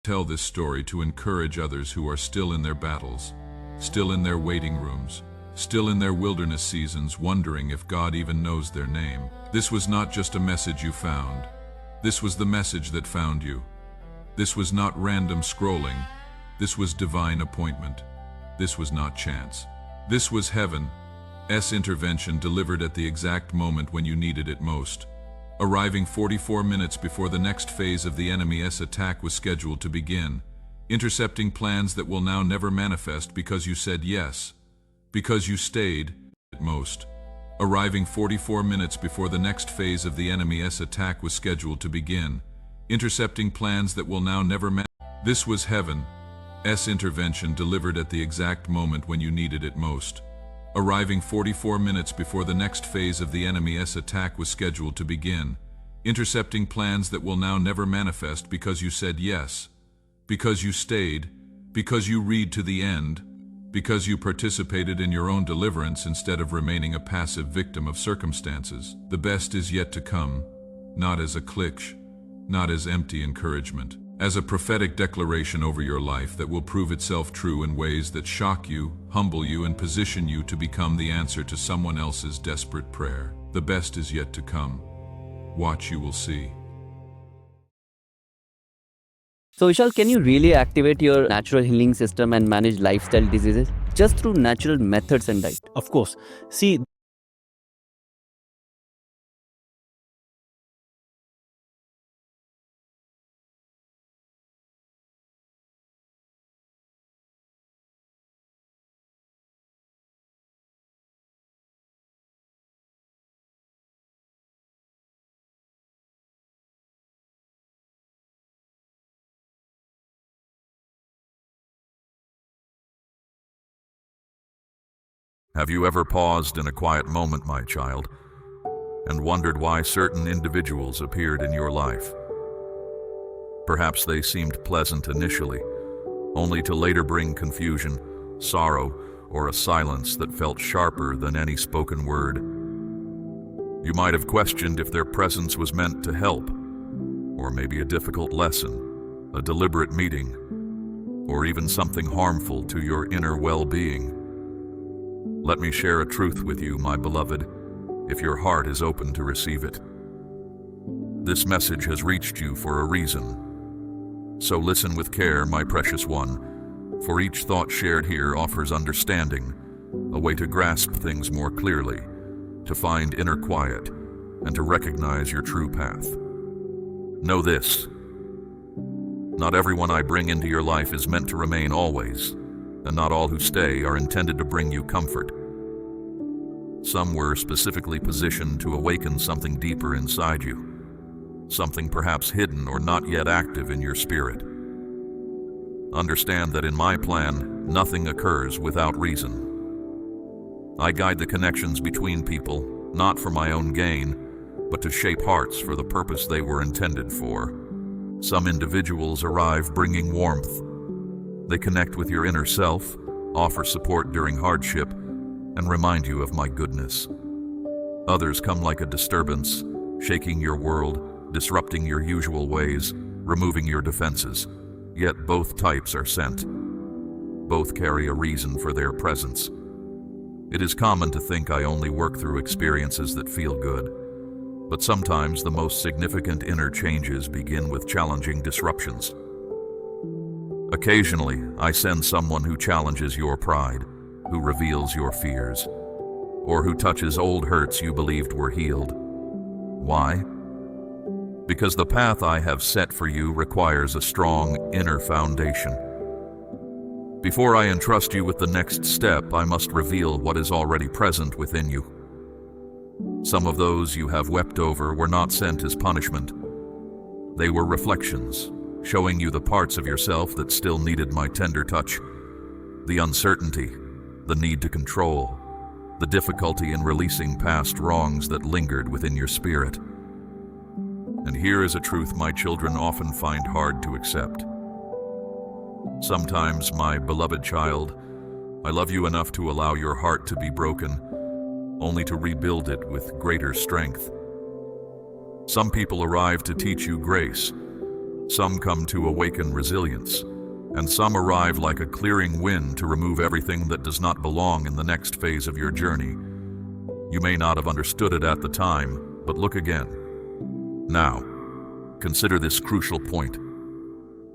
Tell this story to encourage others who are still in their battles, still in their waiting rooms, still in their wilderness seasons, wondering if God even knows their name. This was not just a message you found. This was the message that found you. This was not random scrolling. This was divine appointment. This was not chance. This was heaven's intervention delivered at the exact moment when you needed it most. Arriving 44 minutes before the next phase of the enemy's attack was scheduled to begin, intercepting plans that will now never manifest because you said yes, because you stayed at most. Arriving 44 minutes before the next phase of the enemy's attack was scheduled to begin, intercepting plans that will now never manifest. This was heaven's intervention delivered at the exact moment when you needed it most. Arriving 44 minutes before the next phase of the enemy's attack was scheduled to begin, intercepting plans that will now never manifest because you said yes, because you stayed, because you read to the end, because you participated in your own deliverance instead of remaining a passive victim of circumstances. The best is yet to come, not as a cliché, not as empty encouragement, as a prophetic declaration over your life that will prove itself true in ways that shock you, humble you, and position you to become the answer to someone else's desperate prayer. The best is yet to come. Watch, you will see. So Vishal, can you really activate your natural healing system and manage lifestyle diseases just through natural methods and diet? Of course. See, Have you ever paused in a quiet moment, my child, and wondered why certain individuals appeared in your life? Perhaps they seemed pleasant initially, only to later bring confusion, sorrow, or a silence that felt sharper than any spoken word. You might have questioned if their presence was meant to help, or maybe a difficult lesson, a deliberate meeting, or even something harmful to your inner well-being. Let me share a truth with you, my beloved, if your heart is open to receive it. This message has reached you for a reason. So listen with care, my precious one, for each thought shared here offers understanding, a way to grasp things more clearly, to find inner quiet, and to recognize your true path. Know this: not everyone I bring into your life is meant to remain always, and not all who stay are intended to bring you comfort. Some were specifically positioned to awaken something deeper inside you, something perhaps hidden or not yet active in your spirit. Understand that in my plan, nothing occurs without reason. I guide the connections between people, not for my own gain, but to shape hearts for the purpose they were intended for. Some individuals arrive bringing warmth. They connect with your inner self, offer support during hardship, and remind you of my goodness. Others come like a disturbance, shaking your world, disrupting your usual ways, removing your defenses. Yet both types are sent. Both carry a reason for their presence. It is common to think I only work through experiences that feel good, but sometimes the most significant inner changes begin with challenging disruptions. Occasionally, I send someone who challenges your pride, who reveals your fears, or who touches old hurts you believed were healed. Why? Because the path I have set for you requires a strong inner foundation. Before I entrust you with the next step, I must reveal what is already present within you. Some of those you have wept over were not sent as punishment. They were reflections, showing you the parts of yourself that still needed my tender touch. The uncertainty, the need to control, the difficulty in releasing past wrongs that lingered within your spirit. And here is a truth my children often find hard to accept. Sometimes, my beloved child, I love you enough to allow your heart to be broken, only to rebuild it with greater strength. Some people arrive to teach you grace, Some come to awaken resilience, and some arrive like a clearing wind to remove everything that does not belong in the next phase of your journey. You may not have understood it at the time, but look again. Now, consider this crucial point.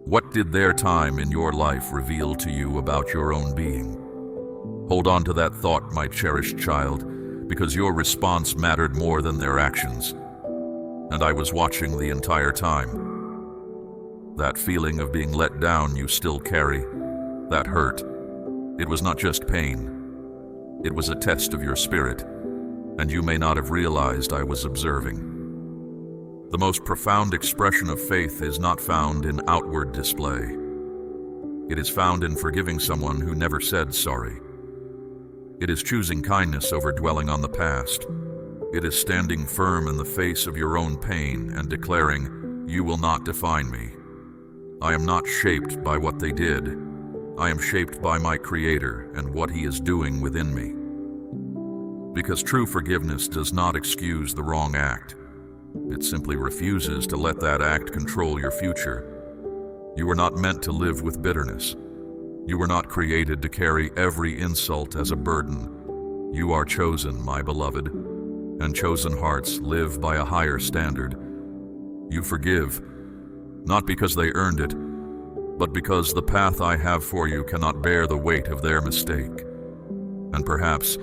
What did their time in your life reveal to you about your own being? Hold on to that thought, my cherished child, because your response mattered more than their actions. And I was watching the entire time. That feeling of being let down you still carry, that hurt, it was not just pain. It was a test of your spirit, and you may not have realized I was observing. The most profound expression of faith is not found in outward display. It is found in forgiving someone who never said sorry. It is choosing kindness over dwelling on the past. It is standing firm in the face of your own pain and declaring, "You will not define me. I am not shaped by what they did. I am shaped by my Creator and what He is doing within me." Because true forgiveness does not excuse the wrong act. It simply refuses to let that act control your future. You were not meant to live with bitterness. You were not created to carry every insult as a burden. You are chosen, my beloved, and chosen hearts live by a higher standard. You forgive, not because they earned it, but because the path I have for you cannot bear the weight of their mistake. And perhaps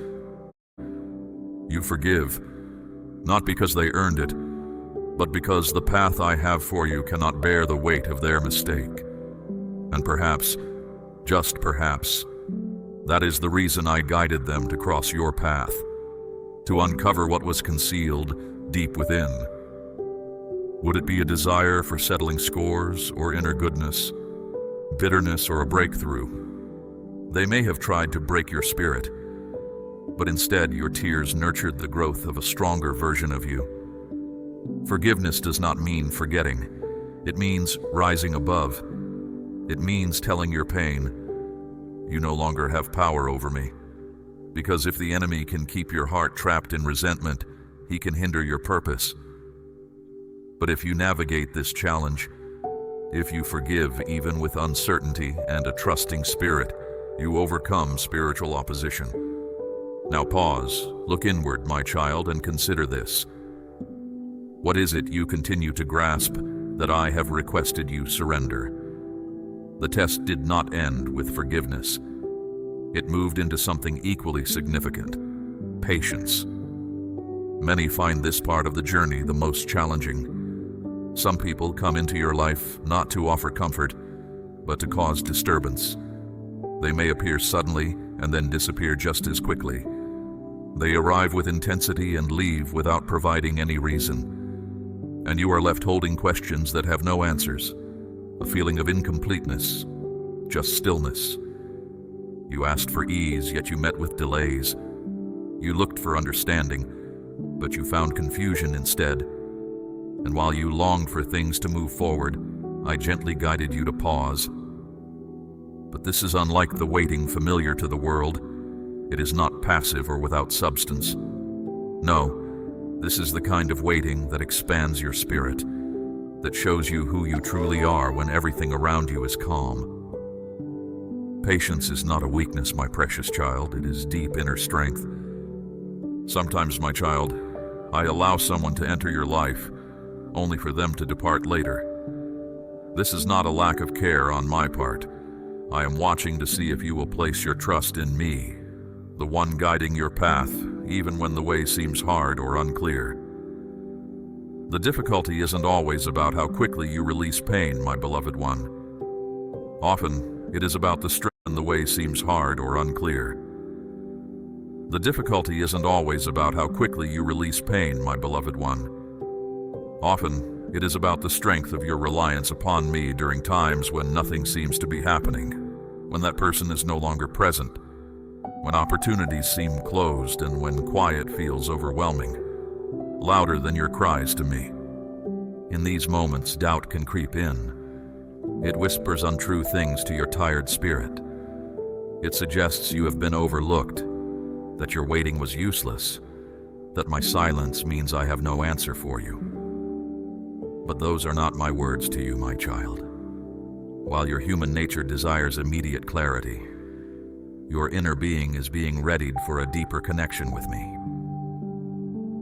you forgive, not because they earned it, but because the path I have for you cannot bear the weight of their mistake. And perhaps, just perhaps, that is the reason I guided them to cross your path, to uncover what was concealed deep within. Would it be a desire for settling scores or inner goodness, bitterness or a breakthrough? They may have tried to break your spirit, but instead your tears nurtured the growth of a stronger version of you. Forgiveness does not mean forgetting. It means rising above. It means telling your pain, "You no longer have power over me." Because if the enemy can keep your heart trapped in resentment, he can hinder your purpose. But if you navigate this challenge, if you forgive even with uncertainty and a trusting spirit, you overcome spiritual opposition. Now pause, look inward, my child, and consider this. What is it you continue to grasp that I have requested you surrender? The test did not end with forgiveness. It moved into something equally significant: patience. Many find this part of the journey the most challenging. Some people come into your life not to offer comfort, but to cause disturbance. They may appear suddenly and then disappear just as quickly. They arrive with intensity and leave without providing any reason. And you are left holding questions that have no answers, a feeling of incompleteness, just stillness. You asked for ease, yet you met with delays. You looked for understanding, but you found confusion instead. And while you longed for things to move forward, I gently guided you to pause. But this is unlike the waiting familiar to the world. It is not passive or without substance. No, this is the kind of waiting that expands your spirit, that shows you who you truly are when everything around you is calm. Patience is not a weakness, my precious child. It is deep inner strength. Sometimes, my child, I allow someone to enter your life, only for them to depart later. This is not a lack of care on my part. I am watching to see if you will place your trust in me, the one guiding your path, even when the way seems hard or unclear. The difficulty isn't always about how quickly you release pain, my beloved one. Often, it is about the strength when the way seems hard or unclear. The difficulty isn't always about how quickly you release pain, my beloved one. Often, it is about the strength of your reliance upon me during times when nothing seems to be happening, when that person is no longer present, when opportunities seem closed, and when quiet feels overwhelming, louder than your cries to me. In these moments, doubt can creep in. It whispers untrue things to your tired spirit. It suggests you have been overlooked, that your waiting was useless, that my silence means I have no answer for you. But those are not my words to you, my child. While your human nature desires immediate clarity, your inner being is being readied for a deeper connection with me.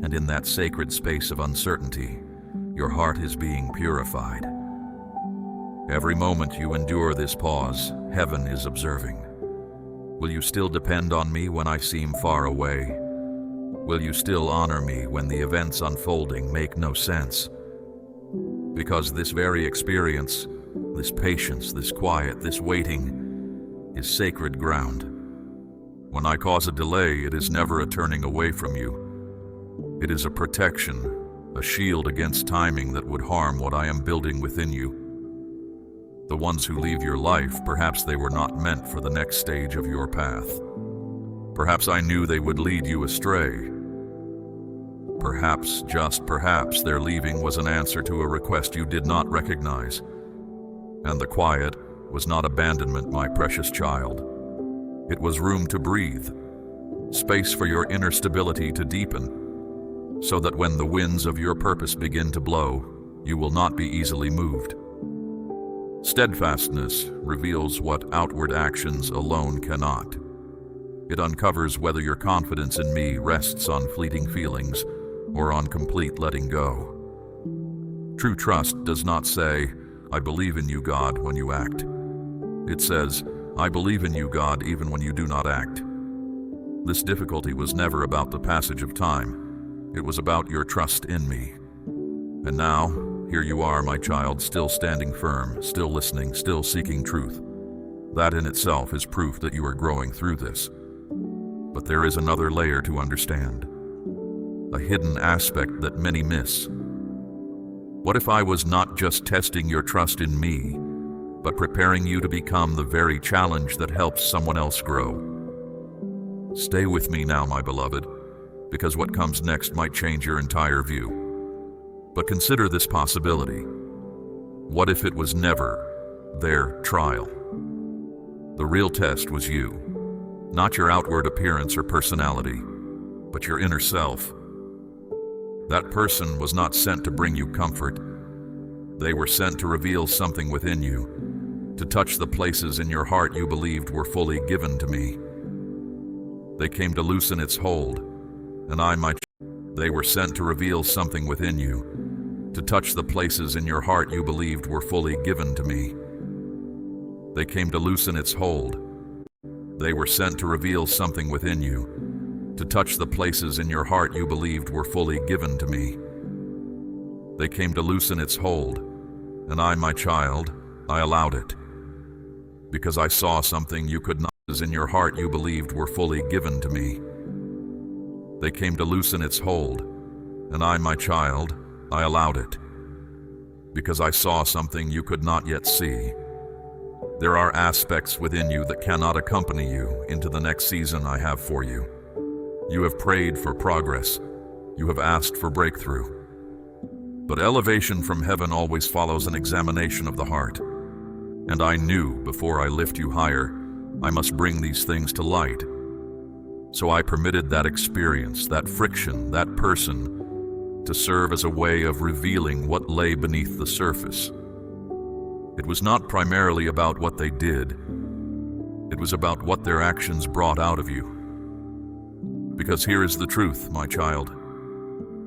And in that sacred space of uncertainty, your heart is being purified. Every moment you endure this pause, heaven is observing. Will you still depend on me when I seem far away? Will you still honor me when the events unfolding make no sense? Because this very experience, this patience, this quiet, this waiting, is sacred ground. When I cause a delay, it is never a turning away from you. It is a protection, a shield against timing that would harm what I am building within you. The ones who leave your life, perhaps they were not meant for the next stage of your path. Perhaps I knew they would lead you astray. Perhaps, just perhaps, their leaving was an answer to a request you did not recognize. And the quiet was not abandonment, my precious child. It was room to breathe, space for your inner stability to deepen, so that when the winds of your purpose begin to blow, you will not be easily moved. Steadfastness reveals what outward actions alone cannot. It uncovers whether your confidence in me rests on fleeting feelings or on complete letting go. True trust does not say, "I believe in you, God," when you act. It says, "I believe in you, God," even when you do not act. This difficulty was never about the passage of time. It was about your trust in me. And now, here you are, my child, still standing firm, still listening, still seeking truth. That in itself is proof that you are growing through this. But there is another layer to understand, a hidden aspect that many miss. What if I was not just testing your trust in me, but preparing you to become the very challenge that helps someone else grow? Stay with me now, my beloved, because what comes next might change your entire view. But consider this possibility. What if it was never their trial? The real test was you, not your outward appearance or personality, but your inner self. That person was not sent to bring you comfort. They were sent to reveal something within you, to touch the places in your heart you believed were fully given to me. They came to loosen its hold, and they were sent to reveal something within you, to touch the places in your heart you believed were fully given to me. They came to loosen its hold. They were sent to reveal something within you, to touch the places in your heart you believed were fully given to me. They came to loosen its hold, and I, my child, I allowed it, because I saw something you could not in your heart you believed were fully given to me. They came to loosen its hold, and I, my child, I allowed it, because I saw something you could not yet see. There are aspects within you that cannot accompany you into the next season I have for you. You have prayed for progress. You have asked for breakthrough. But elevation from heaven always follows an examination of the heart. And I knew before I lift you higher, I must bring these things to light. So I permitted that experience, that friction, that person, to serve as a way of revealing what lay beneath the surface. It was not primarily about what they did. It was about what their actions brought out of you. Because here is the truth, my child.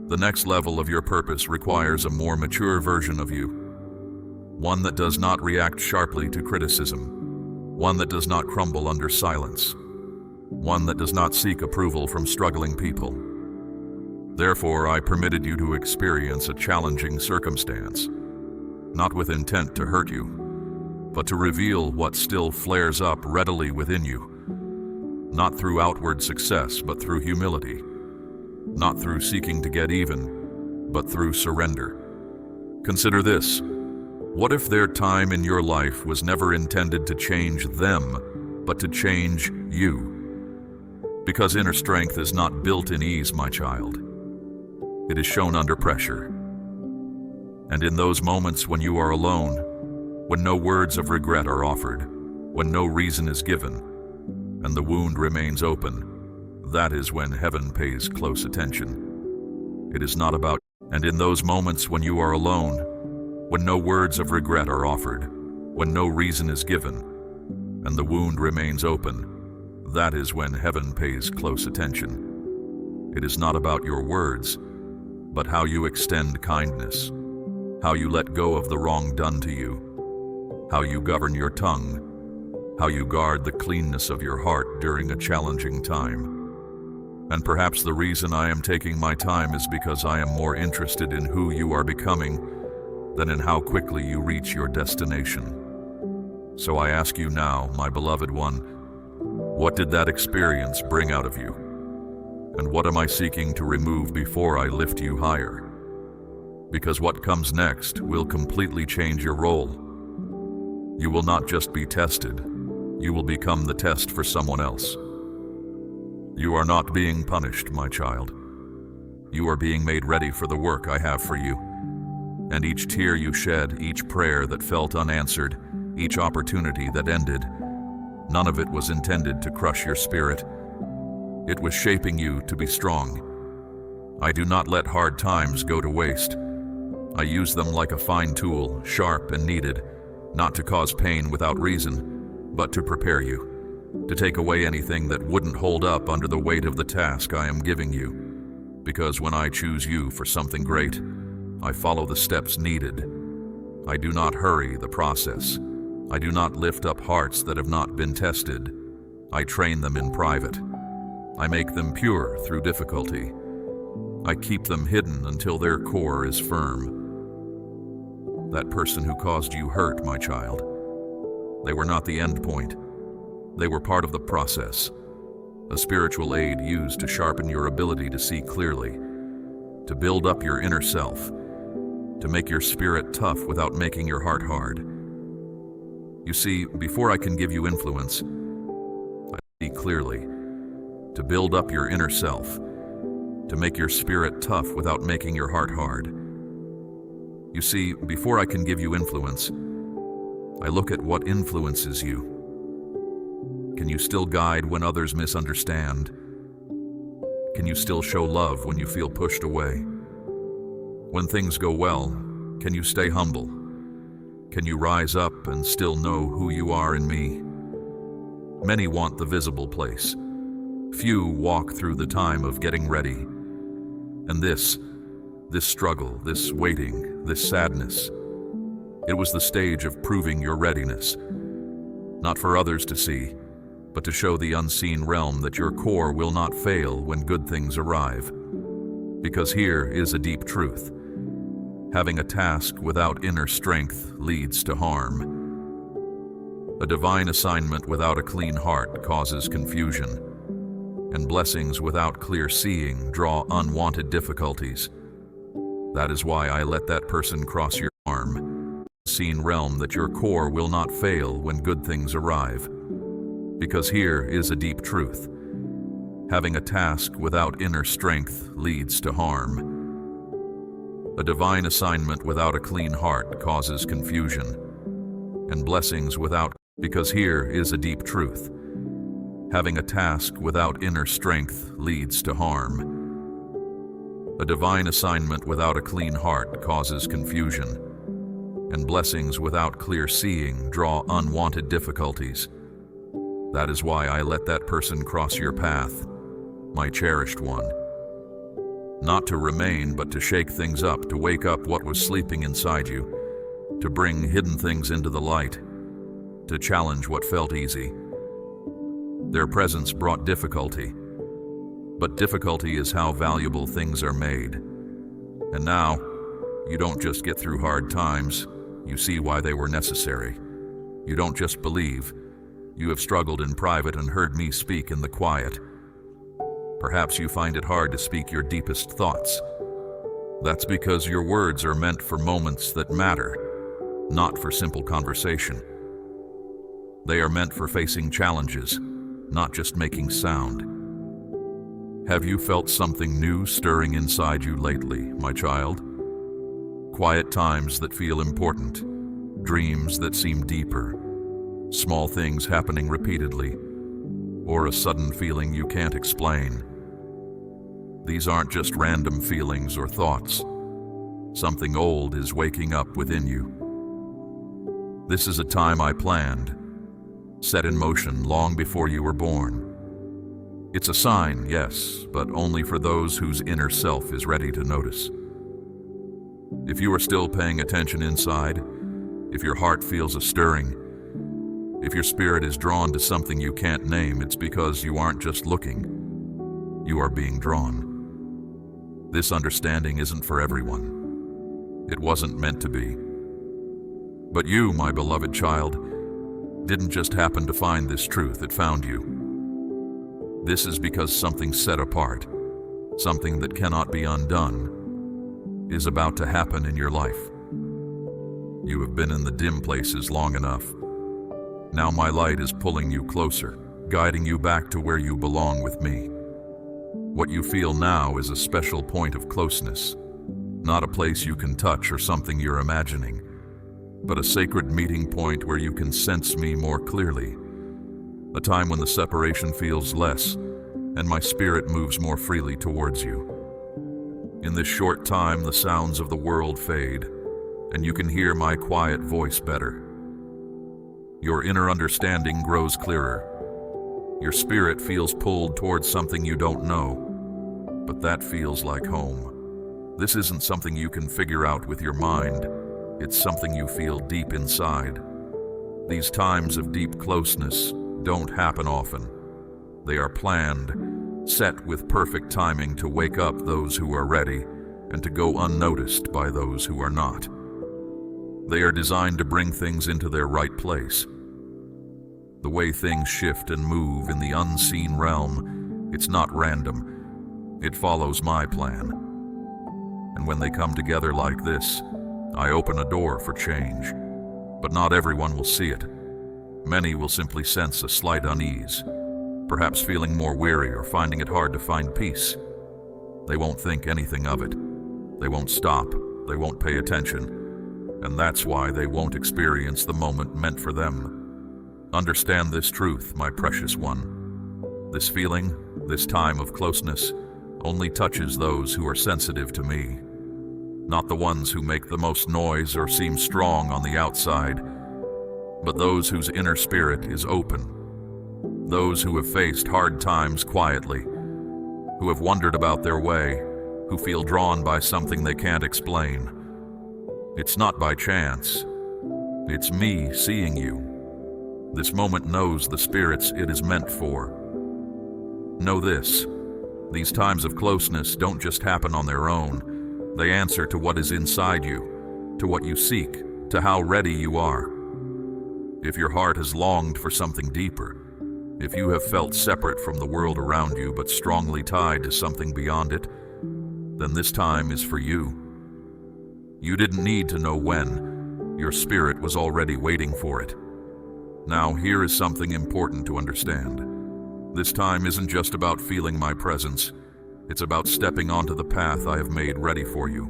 The next level of your purpose requires a more mature version of you. One that does not react sharply to criticism. One that does not crumble under silence. One that does not seek approval from struggling people. Therefore, I permitted you to experience a challenging circumstance, not with intent to hurt you, but to reveal what still flares up readily within you, not through outward success, but through humility, not through seeking to get even, but through surrender. Consider this. What if their time in your life was never intended to change them, but to change you? Because inner strength is not built in ease, my child. It is shown under pressure. And in those moments when you are alone, when no words of regret are offered, when no reason is given, and the wound remains open, that is when heaven pays close attention. It is not about, and in those moments when you are alone, when no words of regret are offered, when no reason is given, and the wound remains open, that is when heaven pays close attention. It is not about your words, but how you extend kindness, how you let go of the wrong done to you, how you govern your tongue, how you guard the cleanness of your heart during a challenging time. And perhaps the reason I am taking my time is because I am more interested in who you are becoming than in how quickly you reach your destination. So I ask you now, my beloved one, what did that experience bring out of you? And what am I seeking to remove before I lift you higher? Because what comes next will completely change your role. You will not just be tested, you will become the test for someone else. You are not being punished, my child. You are being made ready for the work I have for you. And each tear you shed, each prayer that felt unanswered, each opportunity that ended, none of it was intended to crush your spirit. It was shaping you to be strong. I do not let hard times go to waste. I use them like a fine tool, sharp and needed, not to cause pain without reason, but to prepare you, to take away anything that wouldn't hold up under the weight of the task I am giving you. Because when I choose you for something great, I follow the steps needed. I do not hurry the process. I do not lift up hearts that have not been tested. I train them in private. I make them pure through difficulty. I keep them hidden until their core is firm. That person who caused you hurt, my child, they were not the end point. They were part of the process, a spiritual aid used to sharpen your ability to see clearly, to build up your inner self, to make your spirit tough without making your heart hard. You see, before I can give you influence, I see clearly, to build up your inner self, to make your spirit tough without making your heart hard. You see, before I can give you influence, I look at what influences you. Can you still guide when others misunderstand? Can you still show love when you feel pushed away? When things go well, can you stay humble? Can you rise up and still know who you are in me? Many want the visible place. Few walk through the time of getting ready. And this struggle, this waiting, this sadness, it was the stage of proving your readiness. Not for others to see, but to show the unseen realm that your core will not fail when good things arrive. Because here is a deep truth. Having a task without inner strength leads to harm. A divine assignment without a clean heart causes confusion, and blessings without clear seeing draw unwanted difficulties. That is why I let that person cross your arm, unseen realm that your core will not fail when good things arrive. Because here is a deep truth. Having a task without inner strength leads to harm. A divine assignment without a clean heart causes confusion, and blessings without, because here is a deep truth. Having a task without inner strength leads to harm. A divine assignment without a clean heart causes confusion, and blessings without clear seeing draw unwanted difficulties. That is why I let that person cross your path, my cherished one. Not to remain, but to shake things up, to wake up what was sleeping inside you, to bring hidden things into the light, to challenge what felt easy. Their presence brought difficulty, but difficulty is how valuable things are made. And now, you don't just get through hard times, you see why they were necessary. You don't just believe. You have struggled in private and heard me speak in the quiet. Perhaps you find it hard to speak your deepest thoughts. That's because your words are meant for moments that matter, not for simple conversation. They are meant for facing challenges, not just making sound. Have you felt something new stirring inside you lately, my child? Quiet times that feel important, dreams that seem deeper, small things happening repeatedly, or a sudden feeling you can't explain. These aren't just random feelings or thoughts. Something old is waking up within you. This is a time I planned, set in motion long before you were born. It's a sign, yes, but only for those whose inner self is ready to notice. If you are still paying attention inside, if your heart feels a stirring, if your spirit is drawn to something you can't name, it's because you aren't just looking, you are being drawn. This understanding isn't for everyone. It wasn't meant to be. But you, my beloved child, didn't just happen to find this truth, it found you. This is because something set apart, something that cannot be undone, is about to happen in your life. You have been in the dim places long enough. Now my light is pulling you closer, guiding you back to where you belong with me. What you feel now is a special point of closeness, not a place you can touch or something you're imagining, but a sacred meeting point where you can sense me more clearly. A time when the separation feels less, and my spirit moves more freely towards you. In this short time, the sounds of the world fade, and you can hear my quiet voice better. Your inner understanding grows clearer. Your spirit feels pulled towards something you don't know, but that feels like home. This isn't something you can figure out with your mind. It's something you feel deep inside. These times of deep closeness don't happen often. They are planned, set with perfect timing to wake up those who are ready and to go unnoticed by those who are not. They are designed to bring things into their right place. The way things shift and move in the unseen realm, it's not random. It follows my plan. And when they come together like this, I open a door for change. But not everyone will see it. Many will simply sense a slight unease, perhaps feeling more weary or finding it hard to find peace. They won't think anything of it. They won't stop. They won't pay attention. And that's why they won't experience the moment meant for them. Understand this truth, my precious one. This feeling, this time of closeness, only touches those who are sensitive to me. Not the ones who make the most noise or seem strong on the outside, but those whose inner spirit is open. Those who have faced hard times quietly, who have wondered about their way, who feel drawn by something they can't explain. It's not by chance. It's me seeing you. This moment knows the spirits it is meant for. Know this. These times of closeness don't just happen on their own. They answer to what is inside you, to what you seek, to how ready you are. If your heart has longed for something deeper, if you have felt separate from the world around you but strongly tied to something beyond it, then this time is for you. You didn't need to know when. Your spirit was already waiting for it. Now, here is something important to understand. This time isn't just about feeling my presence. It's about stepping onto the path I have made ready for you.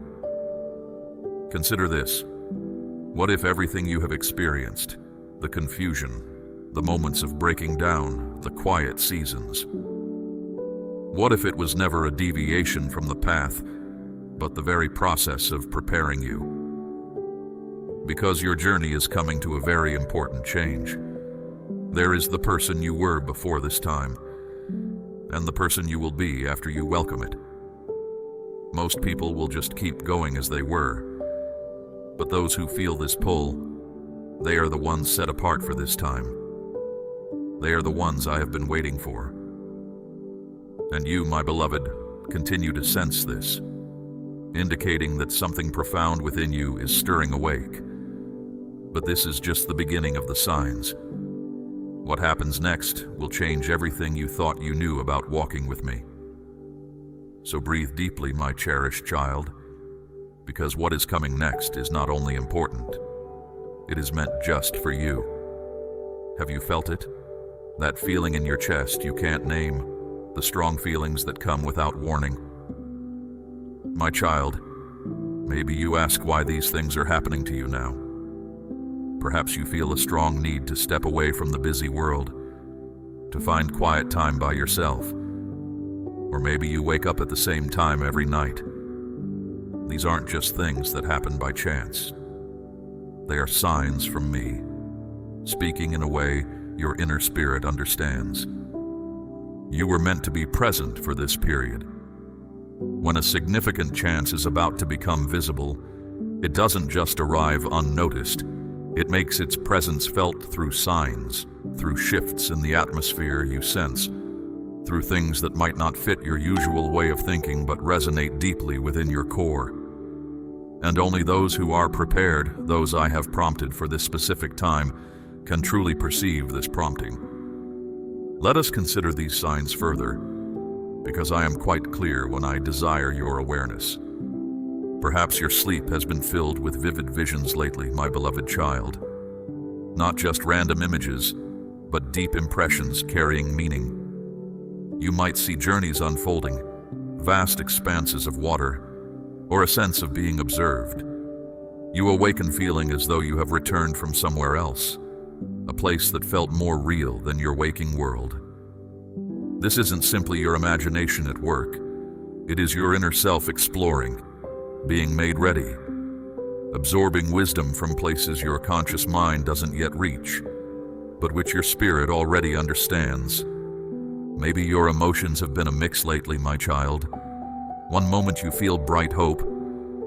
Consider this. What if everything you have experienced, the confusion, the moments of breaking down, the quiet seasons, what if it was never a deviation from the path, but the very process of preparing you? Because your journey is coming to a very important change. There is the person you were before this time, and the person you will be after you welcome it. Most people will just keep going as they were, but those who feel this pull, they are the ones set apart for this time. They are the ones I have been waiting for. And you, my beloved, continue to sense this, indicating that something profound within you is stirring awake. But this is just the beginning of the signs. What happens next will change everything you thought you knew about walking with me. So breathe deeply, my cherished child, because what is coming next is not only important, it is meant just for you. Have you felt it? That feeling in your chest you can't name, the strong feelings that come without warning. My child, maybe you ask why these things are happening to you now. Perhaps you feel a strong need to step away from the busy world, to find quiet time by yourself. Or maybe you wake up at the same time every night. These aren't just things that happen by chance. They are signs from me, speaking in a way your inner spirit understands. You were meant to be present for this period. When a significant chance is about to become visible, it doesn't just arrive unnoticed. It makes its presence felt through signs, through shifts in the atmosphere you sense, through things that might not fit your usual way of thinking but resonate deeply within your core. And only those who are prepared, those I have prompted for this specific time, can truly perceive this prompting. Let us consider these signs further, because I am quite clear when I desire your awareness. Perhaps your sleep has been filled with vivid visions lately, my beloved child. Not just random images, but deep impressions carrying meaning. You might see journeys unfolding, vast expanses of water, or a sense of being observed. You awaken feeling as though you have returned from somewhere else, a place that felt more real than your waking world. This isn't simply your imagination at work. It is your inner self exploring, being made ready, absorbing wisdom from places your conscious mind doesn't yet reach, but which your spirit already understands. Maybe your emotions have been a mix lately, my child. One moment you feel bright hope,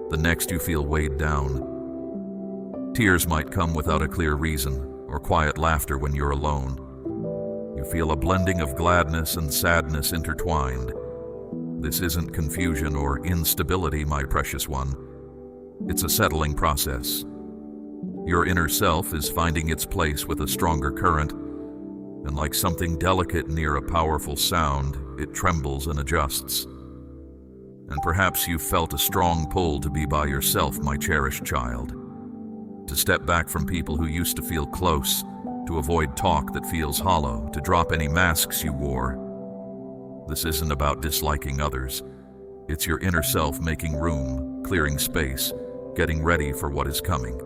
the next you feel weighed down. Tears might come without a clear reason, or quiet laughter when you're alone. You feel a blending of gladness and sadness intertwined. This isn't confusion or instability, my precious one. It's a settling process. Your inner self is finding its place with a stronger current, and like something delicate near a powerful sound, it trembles and adjusts. And perhaps you've felt a strong pull to be by yourself, my cherished child. To step back from people who used to feel close, to avoid talk that feels hollow, to drop any masks you wore. This isn't about disliking others. It's your inner self making room, clearing space, getting ready for what is coming.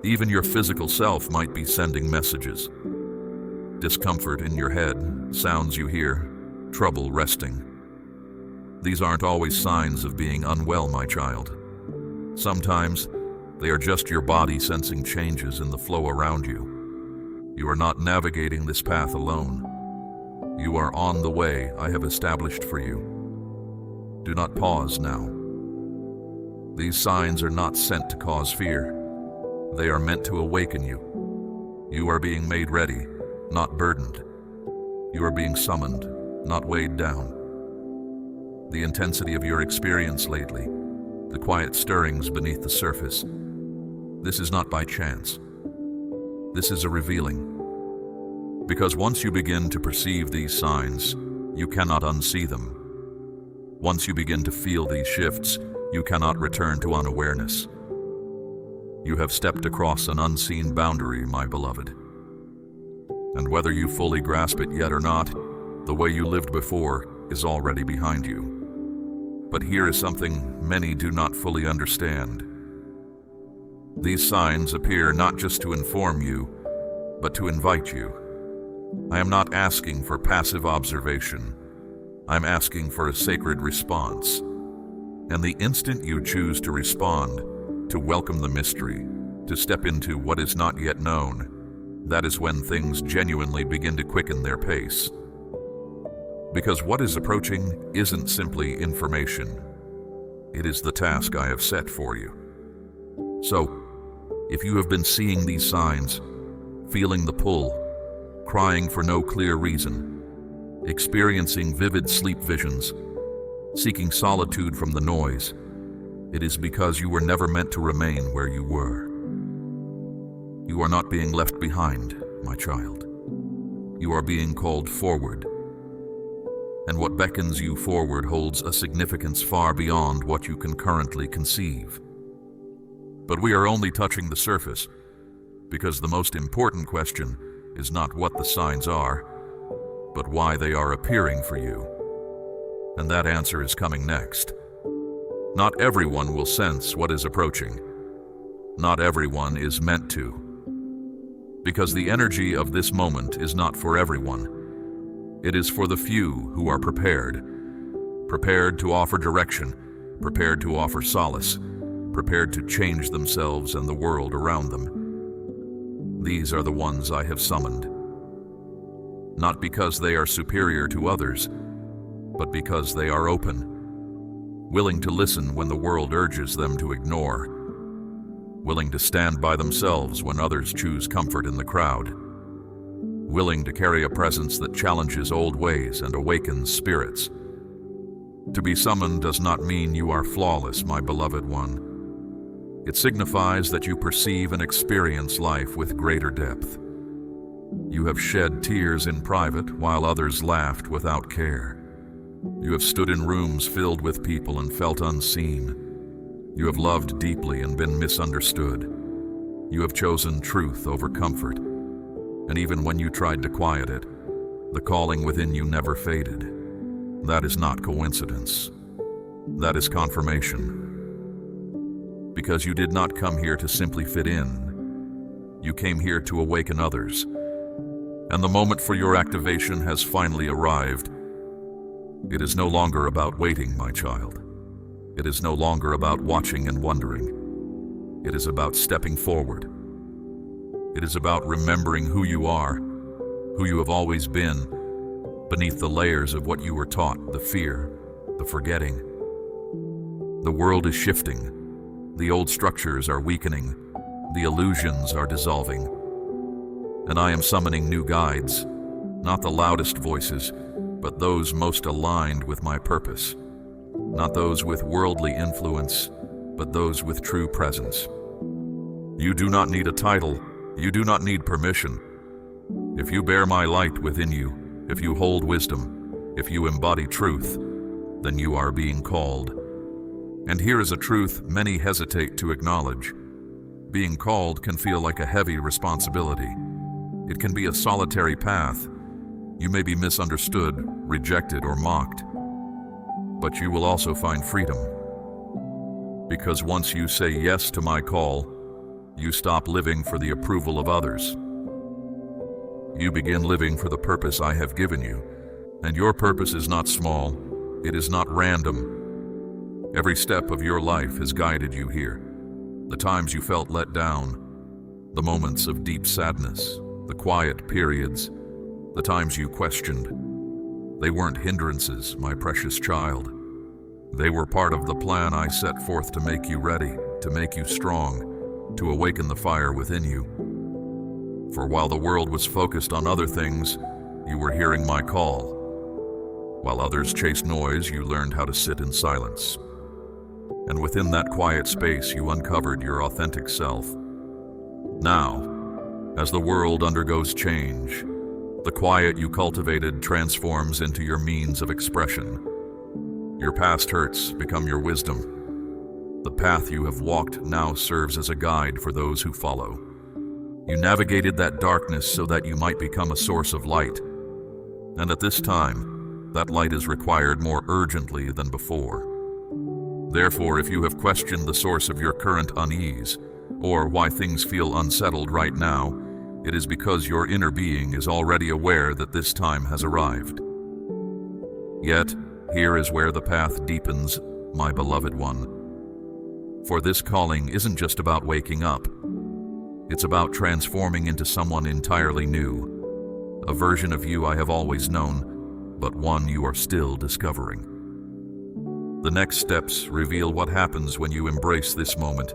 Even your physical self might be sending messages. Discomfort in your head, sounds you hear, trouble resting. These aren't always signs of being unwell, my child. Sometimes they are just your body sensing changes in the flow around you. You are not navigating this path alone. You are on the way I have established for you. Do not pause now. These signs are not sent to cause fear. They are meant to awaken you. You are being made ready, not burdened. You are being summoned, not weighed down. The intensity of your experience lately, the quiet stirrings beneath the surface, this is not by chance. This is a revealing. Because once you begin to perceive these signs, you cannot unsee them. Once you begin to feel these shifts, you cannot return to unawareness. You have stepped across an unseen boundary, my beloved. And whether you fully grasp it yet or not, the way you lived before is already behind you. But here is something many do not fully understand. These signs appear not just to inform you, but to invite you. I am not asking for passive observation. I'm asking for a sacred response. And the instant you choose to respond, to welcome the mystery, to step into what is not yet known, that is when things genuinely begin to quicken their pace. Because what is approaching isn't simply information. It is the task I have set for you. So, if you have been seeing these signs, feeling the pull, crying for no clear reason, experiencing vivid sleep visions, seeking solitude from the noise, it is because you were never meant to remain where you were. You are not being left behind, my child. You are being called forward. And what beckons you forward holds a significance far beyond what you can currently conceive. But we are only touching the surface, because the most important question is not what the signs are, but why they are appearing for you. And that answer is coming next. Not everyone will sense what is approaching. Not everyone is meant to. Because the energy of this moment is not for everyone. It is for the few who are prepared to offer direction, prepared to offer solace, prepared to change themselves and the world around them. These are the ones I have summoned. Not because they are superior to others, but because they are open, willing to listen when the world urges them to ignore, willing to stand by themselves when others choose comfort in the crowd, willing to carry a presence that challenges old ways and awakens spirits. To be summoned does not mean you are flawless, my beloved one. It signifies that you perceive and experience life with greater depth. You have shed tears in private while others laughed without care. You have stood in rooms filled with people and felt unseen. You have loved deeply and been misunderstood. You have chosen truth over comfort. And even when you tried to quiet it, the calling within you never faded. That is not coincidence. That is confirmation. Because you did not come here to simply fit in. You came here to awaken others. And the moment for your activation has finally arrived. It is no longer about waiting, my child. It is no longer about watching and wondering. It is about stepping forward. It is about remembering who you are, who you have always been, beneath the layers of what you were taught, the fear, the forgetting. The world is shifting. The old structures are weakening. The illusions are dissolving. And I am summoning new guides, not the loudest voices, but those most aligned with my purpose. Not those with worldly influence, but those with true presence. You do not need a title. You do not need permission. If you bear my light within you, if you hold wisdom, if you embody truth, then you are being called. And here is a truth many hesitate to acknowledge. Being called can feel like a heavy responsibility. It can be a solitary path. You may be misunderstood, rejected, or mocked. But you will also find freedom. Because once you say yes to my call, you stop living for the approval of others. You begin living for the purpose I have given you. And your purpose is not small. It is not random. Every step of your life has guided you here. The times you felt let down, the moments of deep sadness, the quiet periods, the times you questioned. They weren't hindrances, my precious child. They were part of the plan I set forth to make you ready, to make you strong, to awaken the fire within you. For while the world was focused on other things, you were hearing my call. While others chased noise, you learned how to sit in silence. And within that quiet space, you uncovered your authentic self. Now, as the world undergoes change, the quiet you cultivated transforms into your means of expression. Your past hurts become your wisdom. The path you have walked now serves as a guide for those who follow. You navigated that darkness so that you might become a source of light. And at this time, that light is required more urgently than before. Therefore, if you have questioned the source of your current unease, or why things feel unsettled right now, it is because your inner being is already aware that this time has arrived. Yet, here is where the path deepens, my beloved one. For this calling isn't just about waking up. It's about transforming into someone entirely new. A version of you I have always known, but one you are still discovering. The next steps reveal what happens when you embrace this moment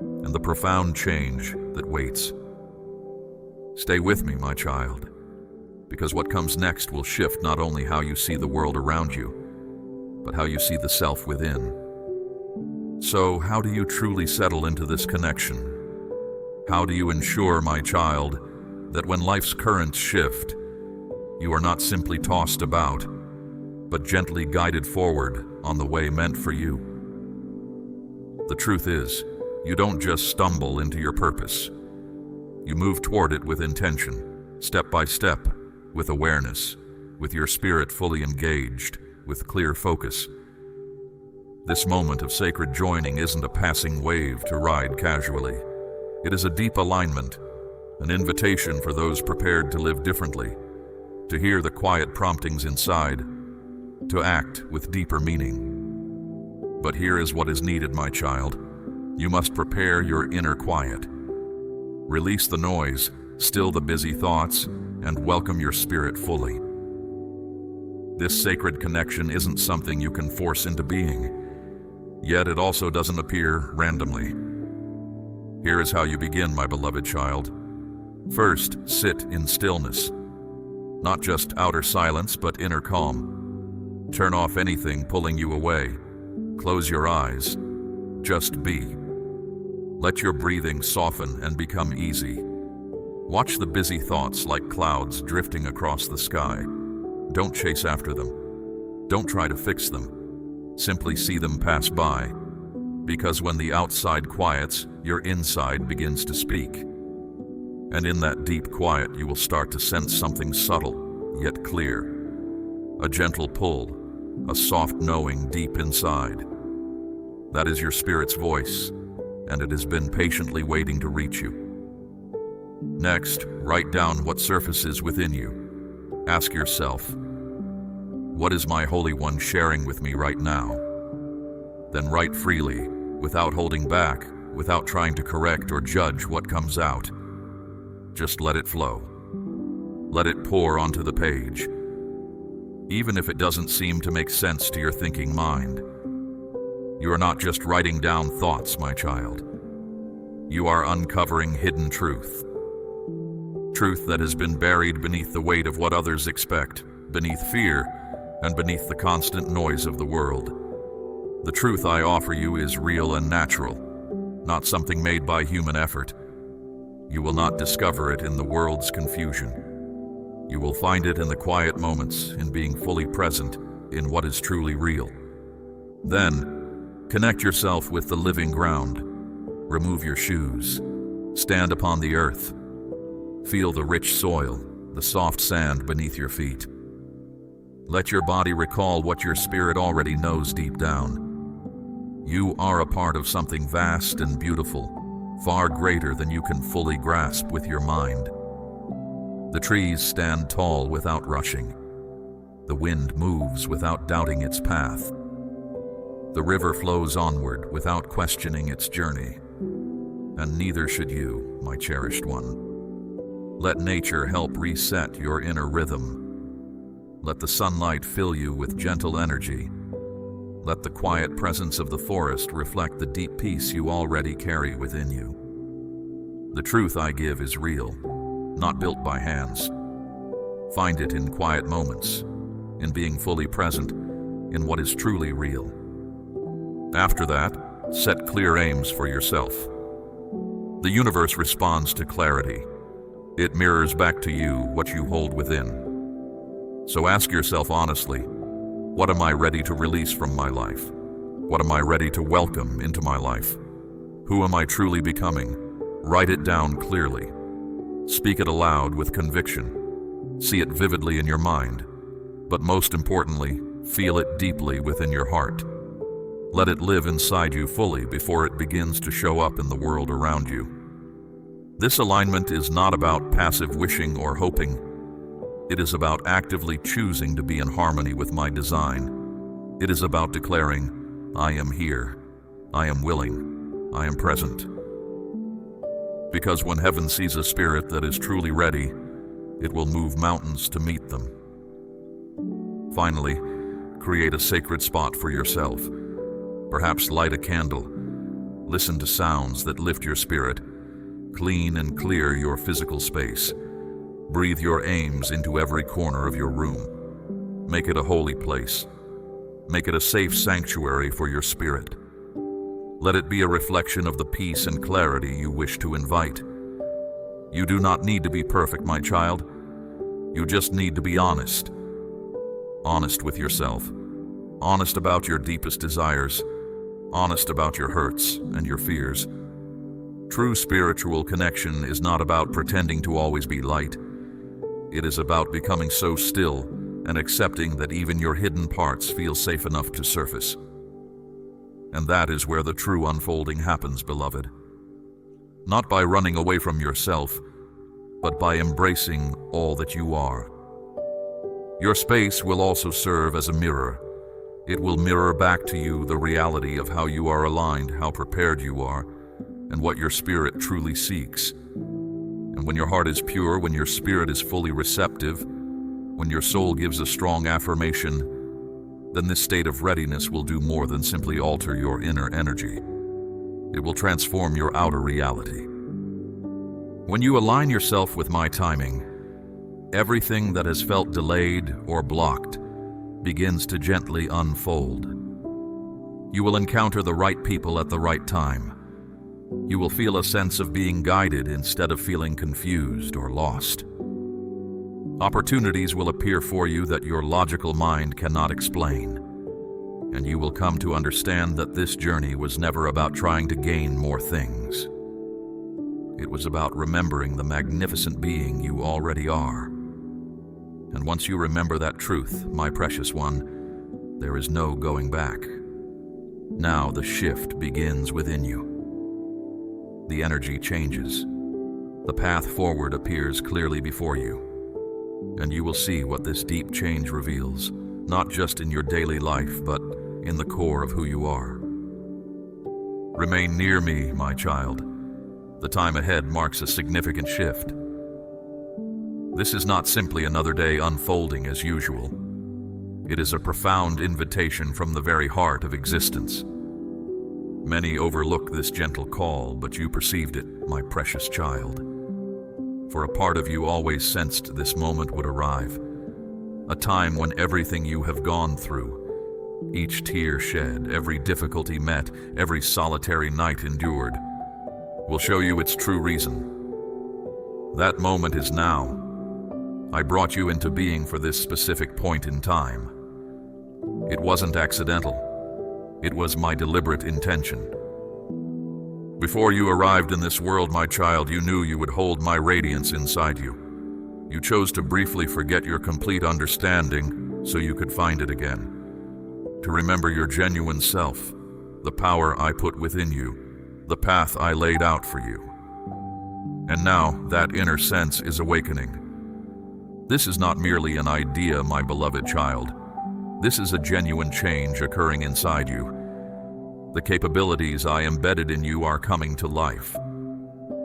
and the profound change that waits. Stay with me, my child, because what comes next will shift not only how you see the world around you, but how you see the self within. So, how do you truly settle into this connection? How do you ensure, my child, that when life's currents shift, you are not simply tossed about, but gently guided forward on the way meant for you? The truth is, you don't just stumble into your purpose. You move toward it with intention, step by step, with awareness, with your spirit fully engaged, with clear focus. This moment of sacred joining isn't a passing wave to ride casually. It is a deep alignment, an invitation for those prepared to live differently, to hear the quiet promptings inside, to act with deeper meaning. But here is what is needed, my child. You must prepare your inner quiet. Release the noise, still the busy thoughts, and welcome your spirit fully. This sacred connection isn't something you can force into being, yet it also doesn't appear randomly. Here is how you begin, my beloved child. First, sit in stillness. Not just outer silence, but inner calm. Turn off anything pulling you away. Close your eyes. Just be. Let your breathing soften and become easy. Watch the busy thoughts like clouds drifting across the sky. Don't chase after them. Don't try to fix them. Simply see them pass by. Because when the outside quiets, your inside begins to speak. And in that deep quiet, you will start to sense something subtle, yet clear. A gentle pull, a soft knowing deep inside. That is your spirit's voice, and it has been patiently waiting to reach you. Next, write down what surfaces within you. Ask yourself, what is my Holy One sharing with me right now? Then write freely, without holding back, without trying to correct or judge what comes out. Just let it flow. Let it pour onto the page. Even if it doesn't seem to make sense to your thinking mind. You are not just writing down thoughts, my child. You are uncovering hidden truth. Truth that has been buried beneath the weight of what others expect, beneath fear, and beneath the constant noise of the world. The truth I offer you is real and natural, not something made by human effort. You will not discover it in the world's confusion. You will find it in the quiet moments, in being fully present in what is truly real. Then, connect yourself with the living ground. Remove your shoes. Stand upon the earth. Feel the rich soil, the soft sand beneath your feet. Let your body recall what your spirit already knows deep down. You are a part of something vast and beautiful, far greater than you can fully grasp with your mind. The trees stand tall without rushing. The wind moves without doubting its path. The river flows onward without questioning its journey. And neither should you, my cherished one. Let nature help reset your inner rhythm. Let the sunlight fill you with gentle energy. Let the quiet presence of the forest reflect the deep peace you already carry within you. The truth I give is real, not built by hands. Find it in quiet moments, in being fully present, in what is truly real. After that, set clear aims for yourself. The universe responds to clarity. It mirrors back to you what you hold within. So ask yourself honestly, what am I ready to release from my life? What am I ready to welcome into my life? Who am I truly becoming? Write it down clearly. Speak it aloud with conviction. See it vividly in your mind. But most importantly, feel it deeply within your heart. Let it live inside you fully before it begins to show up in the world around you. This alignment is not about passive wishing or hoping. It is about actively choosing to be in harmony with my design. It is about declaring, I am here, I am willing, I am present. Because when heaven sees a spirit that is truly ready, it will move mountains to meet them. Finally, create a sacred spot for yourself. Perhaps light a candle. Listen to sounds that lift your spirit. Clean and clear your physical space. Breathe your aims into every corner of your room. Make it a holy place. Make it a safe sanctuary for your spirit. Let it be a reflection of the peace and clarity you wish to invite. You do not need to be perfect, my child. You just need to be honest. Honest with yourself. Honest about your deepest desires. Honest about your hurts and your fears. True spiritual connection is not about pretending to always be light. It is about becoming so still and accepting that even your hidden parts feel safe enough to surface. And that is where the true unfolding happens, beloved. Not by running away from yourself, but by embracing all that you are. Your space will also serve as a mirror. It will mirror back to you the reality of how you are aligned, how prepared you are, and what your spirit truly seeks. And when your heart is pure, when your spirit is fully receptive, when your soul gives a strong affirmation, then this state of readiness will do more than simply alter your inner energy. It will transform your outer reality. When you align yourself with my timing, everything that has felt delayed or blocked begins to gently unfold. You will encounter the right people at the right time. You will feel a sense of being guided instead of feeling confused or lost. Opportunities will appear for you that your logical mind cannot explain, and you will come to understand that this journey was never about trying to gain more things. It was about remembering the magnificent being you already are. And once you remember that truth, my precious one, there is no going back. Now the shift begins within you. The energy changes. The path forward appears clearly before you. And you will see what this deep change reveals, not just in your daily life, but in the core of who you are. Remain near me, my child. The time ahead marks a significant shift. This is not simply another day unfolding as usual. It is a profound invitation from the very heart of existence. Many overlook this gentle call, but you perceived it, my precious child. For a part of you always sensed this moment would arrive, a time when everything you have gone through, each tear shed, every difficulty met, every solitary night endured, will show you its true reason. That moment is now. I brought you into being for this specific point in time. It wasn't accidental. It was my deliberate intention. Before you arrived in this world, my child, you knew you would hold my radiance inside you. You chose to briefly forget your complete understanding so you could find it again. To remember your genuine self, the power I put within you, the path I laid out for you. And now that inner sense is awakening. This is not merely an idea, my beloved child. This is a genuine change occurring inside you. The capabilities I embedded in you are coming to life.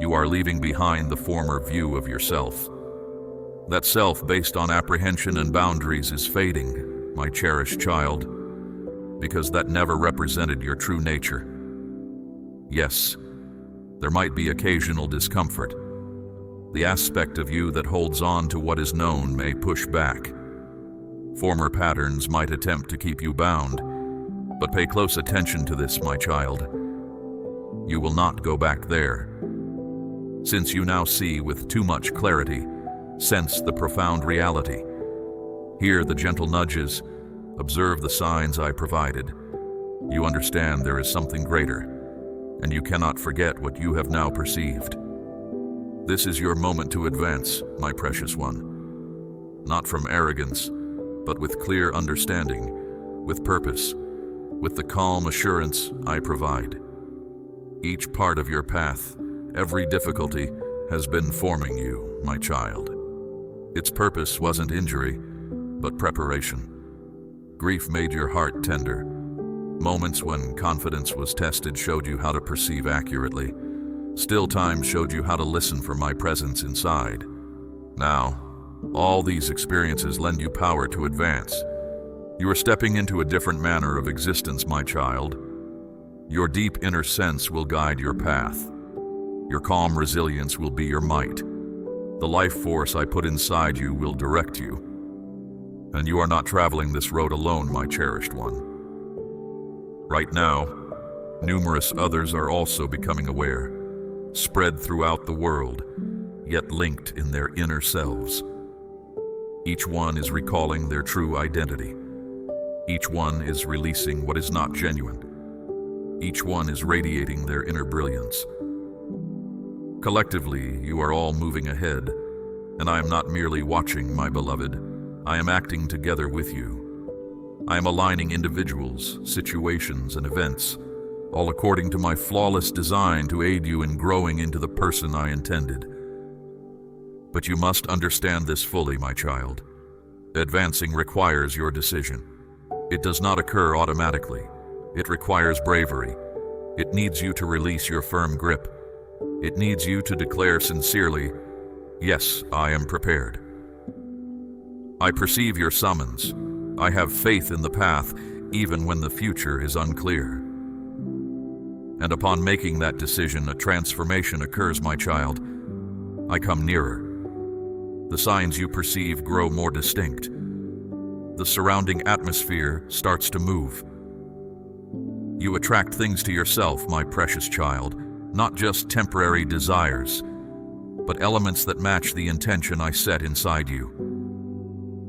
You are leaving behind the former view of yourself. That self based on apprehension and boundaries is fading, my cherished child, because that never represented your true nature. Yes, there might be occasional discomfort. The aspect of you that holds on to what is known may push back. Former patterns might attempt to keep you bound. But pay close attention to this, my child. You will not go back there. Since you now see with too much clarity, sense the profound reality. Hear the gentle nudges, observe the signs I provided. You understand there is something greater, and you cannot forget what you have now perceived. This is your moment to advance, my precious one. Not from arrogance, but with clear understanding, with purpose, with the calm assurance I provide. Each part of your path, every difficulty, has been forming you, my child. Its purpose wasn't injury, but preparation. Grief made your heart tender. Moments when confidence was tested showed you how to perceive accurately. Still times showed you how to listen for my presence inside. Now, all these experiences lend you power to advance. You are stepping into a different manner of existence, my child. Your deep inner sense will guide your path. Your calm resilience will be your might. The life force I put inside you will direct you. And you are not traveling this road alone, my cherished one. Right now, numerous others are also becoming aware, spread throughout the world, yet linked in their inner selves. Each one is recalling their true identity. Each one is releasing what is not genuine. Each one is radiating their inner brilliance. Collectively, you are all moving ahead, and I am not merely watching, my beloved. I am acting together with you. I am aligning individuals, situations, and events, all according to my flawless design to aid you in growing into the person I intended. But you must understand this fully, my child. Advancing requires your decision. It does not occur automatically. It requires bravery. It needs you to release your firm grip. It needs you to declare sincerely, "Yes, I am prepared. I perceive your summons. I have faith in the path, even when the future is unclear." And upon making that decision, a transformation occurs, my child. I come nearer. The signs you perceive grow more distinct. The surrounding atmosphere starts to move. You attract things to yourself, my precious child, not just temporary desires, but elements that match the intention I set inside you.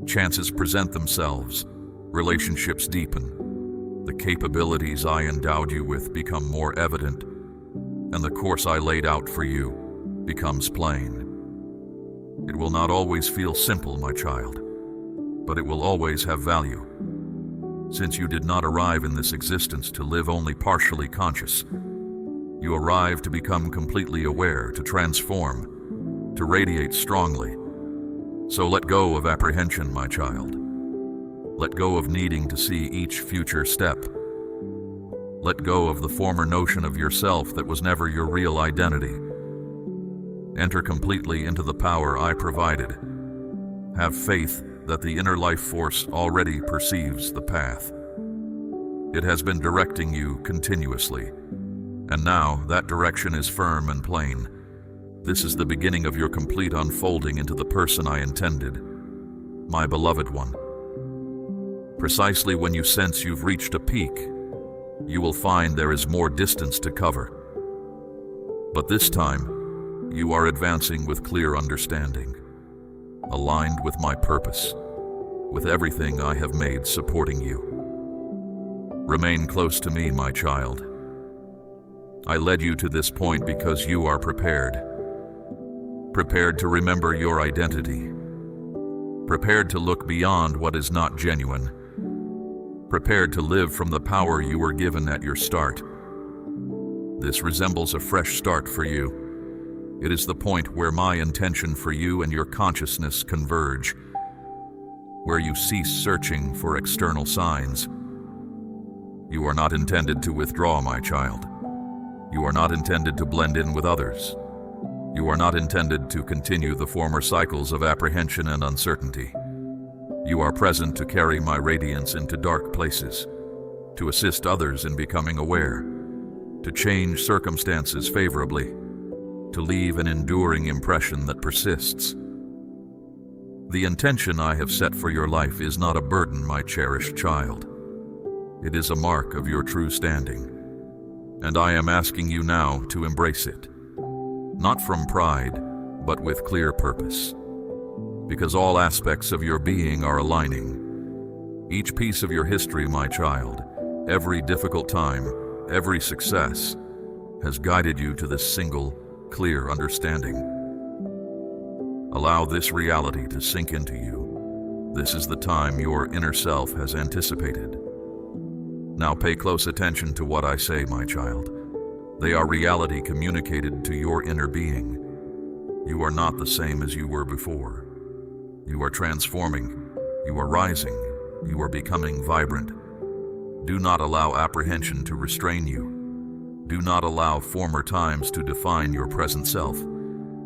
Chances present themselves, relationships deepen, the capabilities I endowed you with become more evident, and the course I laid out for you becomes plain. It will not always feel simple, my child, but it will always have value. Since you did not arrive in this existence to live only partially conscious, you arrived to become completely aware, to transform, to radiate strongly. So let go of apprehension, my child. Let go of needing to see each future step. Let go of the former notion of yourself that was never your real identity. Enter completely into the power I provided. Have faith that the inner life force already perceives the path. It has been directing you continuously, and now that direction is firm and plain. This is the beginning of your complete unfolding into the person I intended, my beloved one. Precisely when you sense you've reached a peak, you will find there is more distance to cover. But this time, you are advancing with clear understanding, aligned with my purpose, with everything I have made supporting you. Remain close to me, my child. I led you to this point because you are prepared. Prepared to remember your identity. Prepared to look beyond what is not genuine. Prepared to live from the power you were given at your start. This resembles a fresh start for you. It is the point where my intention for you and your consciousness converge, where you cease searching for external signs. You are not intended to withdraw, my child. You are not intended to blend in with others. You are not intended to continue the former cycles of apprehension and uncertainty. You are present to carry my radiance into dark places, to assist others in becoming aware, to change circumstances favorably, to leave an enduring impression that persists. The intention I have set for your life is not a burden, my cherished child. It is a mark of your true standing, and I am asking you now to embrace it, not from pride, but with clear purpose, because all aspects of your being are aligning. Each piece of your history, my child, every difficult time, every success, has guided you to this single, clear understanding. Allow this reality to sink into you. This is the time your inner self has anticipated. Now pay close attention to what I say, my child. They are reality communicated to your inner being. You are not the same as you were before. You are transforming. You are rising. You are becoming vibrant. Do not allow apprehension to restrain you. Do not allow former times to define your present self.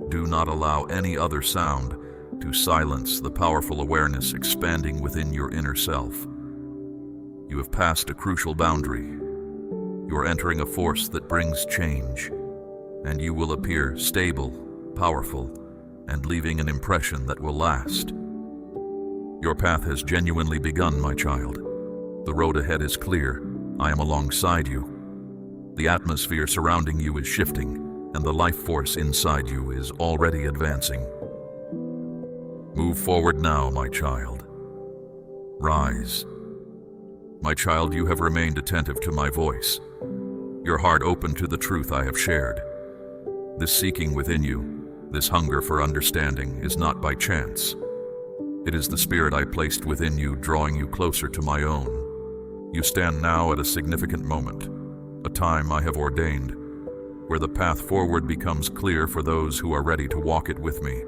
Do not allow any other sound to silence the powerful awareness expanding within your inner self. You have passed a crucial boundary. You are entering a force that brings change, and you will appear stable, powerful, and leaving an impression that will last. Your path has genuinely begun, my child. The road ahead is clear. I am alongside you. The atmosphere surrounding you is shifting, and the life force inside you is already advancing. Move forward now, my child. Rise. My child, you have remained attentive to my voice, your heart open to the truth I have shared. This seeking within you, this hunger for understanding, is not by chance. It is the spirit I placed within you, drawing you closer to my own. You stand now at a significant moment, a time I have ordained, where the path forward becomes clear for those who are ready to walk it with me.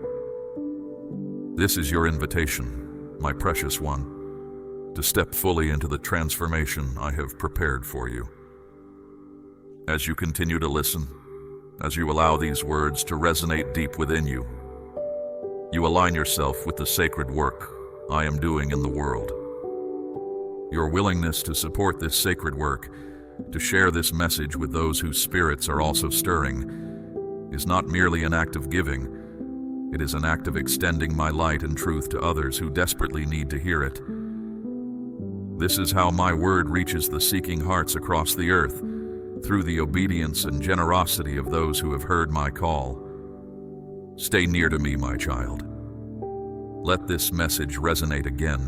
This is your invitation, my precious one. to step fully into the transformation I have prepared for you. As you continue to listen, as you allow these words to resonate deep within you, you align yourself with the sacred work I am doing in the world. Your willingness to support this sacred work, to share this message with those whose spirits are also stirring, is not merely an act of giving. It is an act of extending my light and truth to others who desperately need to hear it. This is how my word reaches the seeking hearts across the earth, through the obedience and generosity of those who have heard my call. Stay near to me, my child. Let this message resonate again,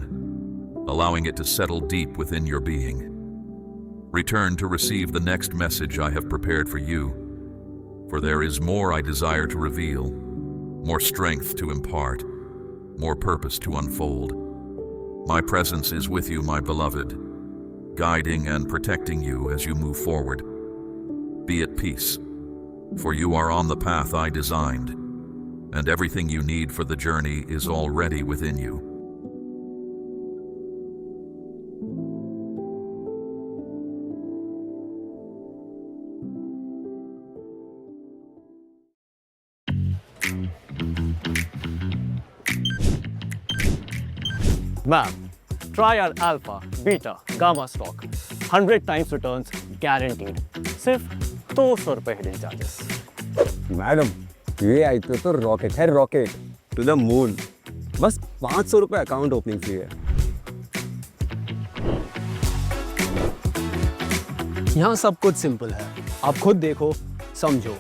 allowing it to settle deep within your being. Return to receive the next message I have prepared for you, for there is more I desire to reveal, more strength to impart, more purpose to unfold. My presence is with you, my beloved, guiding and protecting you as you move forward. Be at peace, for you are on the path I designed, and everything you need for the journey is already within you. Ma'am, try our alpha, beta, gamma stock. 100 times returns guaranteed. सिर्फ 200 रुपए hidden charges. Madam, ये आई तो rocket है, rocket to the moon. बस 500 रुपए account opening फी है। यहाँ सब कुछ सिंपल है। आप खुद देखो, समझो,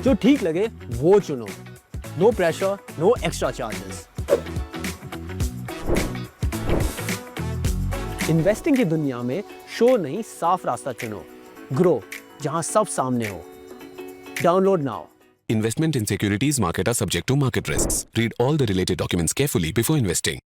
जो ठीक लगे वो चुनो। No pressure, no extra charges. Investing की दुनिया में शो नहीं, साफ रास्ता चुनो। ग्रो, जहां सब सामने हो। Download now. Investment in securities market are subject to market risks. Read all the related documents carefully before investing.